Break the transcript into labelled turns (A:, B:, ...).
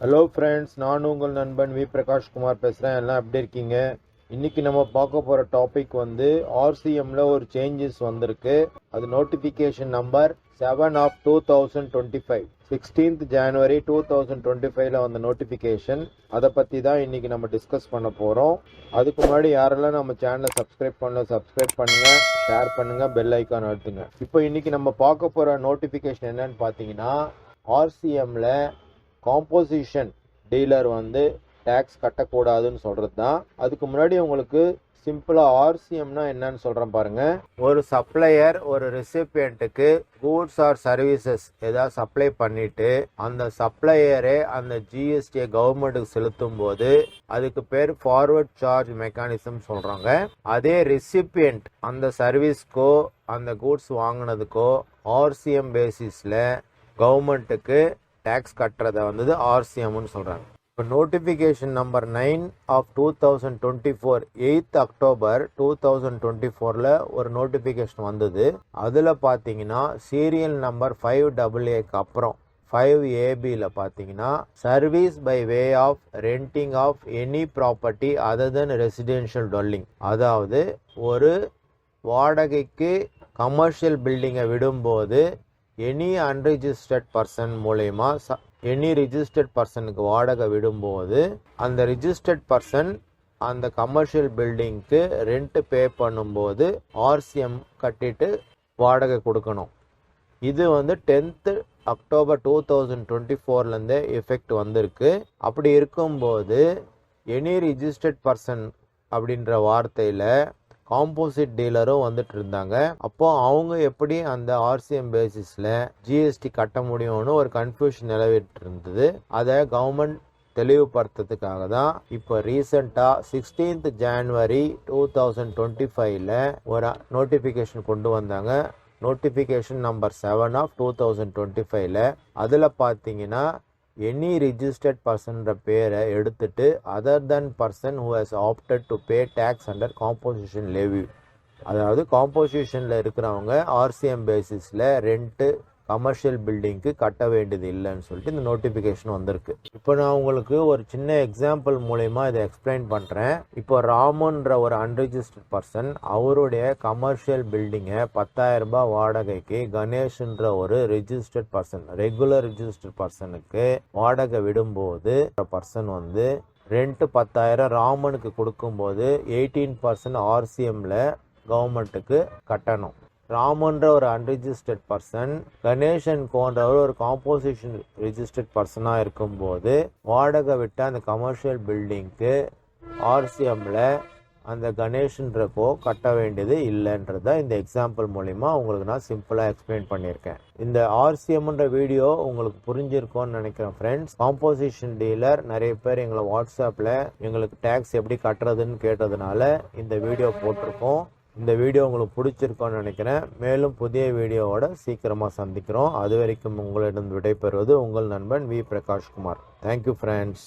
A: Hello friends, நான் உங்கள் நண்பன் வி பிரகாஷ் குமார் பேசுகிறேன். எல்லாம் எப்படி இருக்கீங்க? இன்னைக்கு நம்ம பார்க்க போகிற டாபிக் வந்து ஆர்சிஎம்ல ஒரு சேஞ்சஸ் வந்திருக்கு. அது notification number 7 of 2025, 16th January 2025 வந்த நோட்டிஃபிகேஷன். அதை பற்றி தான் இன்னைக்கு நம்ம டிஸ்கஸ் பண்ண போகிறோம். அதுக்கு முன்னாடி யாரெல்லாம் நம்ம சேனலை சப்ஸ்கிரைப் பண்ணுங்க, ஷேர் பண்ணுங்க, பெல் ஐக்கான் அழுத்துங்க. இப்போ இன்னைக்கு நம்ம பார்க்க போகிற நோட்டிஃபிகேஷன் என்னன்னு பார்த்தீங்கன்னா, ஆர்சிஎம்ல காம்போசிஷன் டீலர் வந்து டேக்ஸ் கட்டக்கூடாதுன்னு சொல்கிறது தான். அதுக்கு முன்னாடி உங்களுக்கு சிம்பிளாக ஆர்சிஎம்னா என்னன்னு சொல்கிறேன் பாருங்க. ஒரு சப்ளையர் ஒரு ரெசிபியண்ட்டுக்கு கூட்ஸ் ஆர் சர்வீசஸ் ஏதாவது சப்ளை பண்ணிட்டு அந்த சப்ளையரே அந்த ஜிஎஸ்டியை கவர்மெண்ட்டுக்கு செலுத்தும் போது அதுக்கு பேர் ஃபார்வர்ட் சார்ஜ் மெக்கானிசம் சொல்கிறாங்க. அதே ரெசிபியண்ட் அந்த சர்வீஸ்க்கோ அந்த கூட்ஸ் வாங்கினதுக்கோ ஆர்சிஎம் பேசிஸில் கவர்மெண்ட்டுக்கு டேக்ஸ் கட்டுறதை வந்து ஆர்சிஎம்னு சொல்கிறாங்க. இப்போ notification number 9 of 2024, 8th October 2024 ஒரு நோட்டிஃபிகேஷன் வந்தது. அதில் பார்த்தீங்கன்னா சீரியல் நம்பர் 5AA அப்புறம் 5AB பார்த்தீங்கன்னா service by way of renting of any property other than residential dwelling, அதாவது ஒரு வாடகைக்கு கமர்ஷியல் பில்டிங்கை விடும்போது எனி அன்ரிஜிஸ்டர்ட் பர்சன் மூலயமா எனி ரிஜிஸ்டர்ட் பர்சனுக்கு வாடகை விடும்போது அந்த ரிஜிஸ்டர்ட் பர்சன் அந்த கமர்ஷியல் பில்டிங்க்கு ரெண்ட் பே பண்ணும்போது ஆர்சிஎம் கட்டிட்டு வாடகை கொடுக்கணும். இது வந்து 10th October 2024 எஃபெக்ட் வந்திருக்கு. அப்படி இருக்கும்போது எனி ரிஜிஸ்டர்ட் பர்சன் அப்படின்ற வார்த்தையில் காம்போசிட் டீலரும் வந்துட்டு இருந்தாங்க. அப்போ அவங்க எப்படி அந்த ஆர்சிஎம் பேசிஸில் ஜிஎஸ்டி கட்ட முடியும்னு ஒரு கன்ஃபியூஷன் நிலவிட்டு இருந்தது. அதை கவர்மெண்ட் தெளிவுபடுத்துறதுக்காக தான் இப்போ ரீசெண்டாக 16th January 2025 ஒரு நோட்டிஃபிகேஷன் கொண்டு வந்தாங்க. Notification number 7 of 2025. அதில் பார்த்தீங்கன்னா எனி ரிஜிஸ்டர்ட் பர்சன்ற பேரை எடுத்துட்டு other than person who has opted to pay tax under composition levy, அதாவது காம்போசிஷனில் இருக்கிறவங்க ஆர்சிஎம் பேசிஸில் ரெண்ட்டு கமர்ஷியல் பில்டிங்க்கு கட்ட வேண்டியது இல்லைன்னு சொல்லிட்டு இந்த நோட்டிஃபிகேஷன் வந்திருக்கு. இப்போ நான் உங்களுக்கு ஒரு சின்ன எக்ஸாம்பிள் மூலயமா இதை எக்ஸ்பிளைன் பண்ணுறேன். இப்போ ராமன்ற ஒரு அன்ரிஜிஸ்டர்ட் பர்சன் அவருடைய கமர்ஷியல் பில்டிங்கை 10,000 ரூபாய் வாடகைக்கு கணேஷ்ன்ற ஒரு ரிஜிஸ்டர்ட் பர்சன், ரெகுலர் ரிஜிஸ்டர்ட் பர்சனுக்கு வாடகை விடும்போது பர்சன் வந்து ரெண்ட் 10,000 ராமனுக்கு கொடுக்கும்போது 18% ஆர்சிஎம்ல கவர்மெண்ட்டுக்கு கட்டணும். ராமன்ற ஒரு அன்ரிஜிஸ்டர்ட் பர்சன் கணேசன் போன்றவர் ஒரு காம்போசிஷன் ரிஜிஸ்டர்ட் பர்சனாக இருக்கும்போது வாடகை விட்ட அந்த கமர்ஷியல் பில்டிங்க்கு ஆர்சிஎம்ல அந்த கணேஷ்ன்றப்போ கட்ட வேண்டியது இல்லைன்றத இந்த எக்ஸாம்பிள் மூலிமா உங்களுக்கு நான் சிம்பிளாக எக்ஸ்பிளைன் பண்ணியிருக்கேன். இந்த ஆர்சிஎம்ன்ற வீடியோ உங்களுக்கு புரிஞ்சிருக்கும்னு நினைக்கிறேன் ஃப்ரெண்ட்ஸ். காம்போசிஷன் டீலர் நிறைய பேர் எங்களை வாட்ஸ்அப்பில் எங்களுக்கு டேக்ஸ் எப்படி கட்டுறதுன்னு கேட்டதுனால இந்த வீடியோ போட்டிருக்கோம். இந்த வீடியோ உங்களுக்கு பிடிச்சிருக்கோன்னு நினைக்கிறேன். மேலும் புதிய வீடியோவோட சீக்கிரமாக சந்திக்கிறோம். அது வரைக்கும் உங்களிடம் விடைபெறுவது உங்கள் நண்பன் V Prakash Kumar. Thank you friends.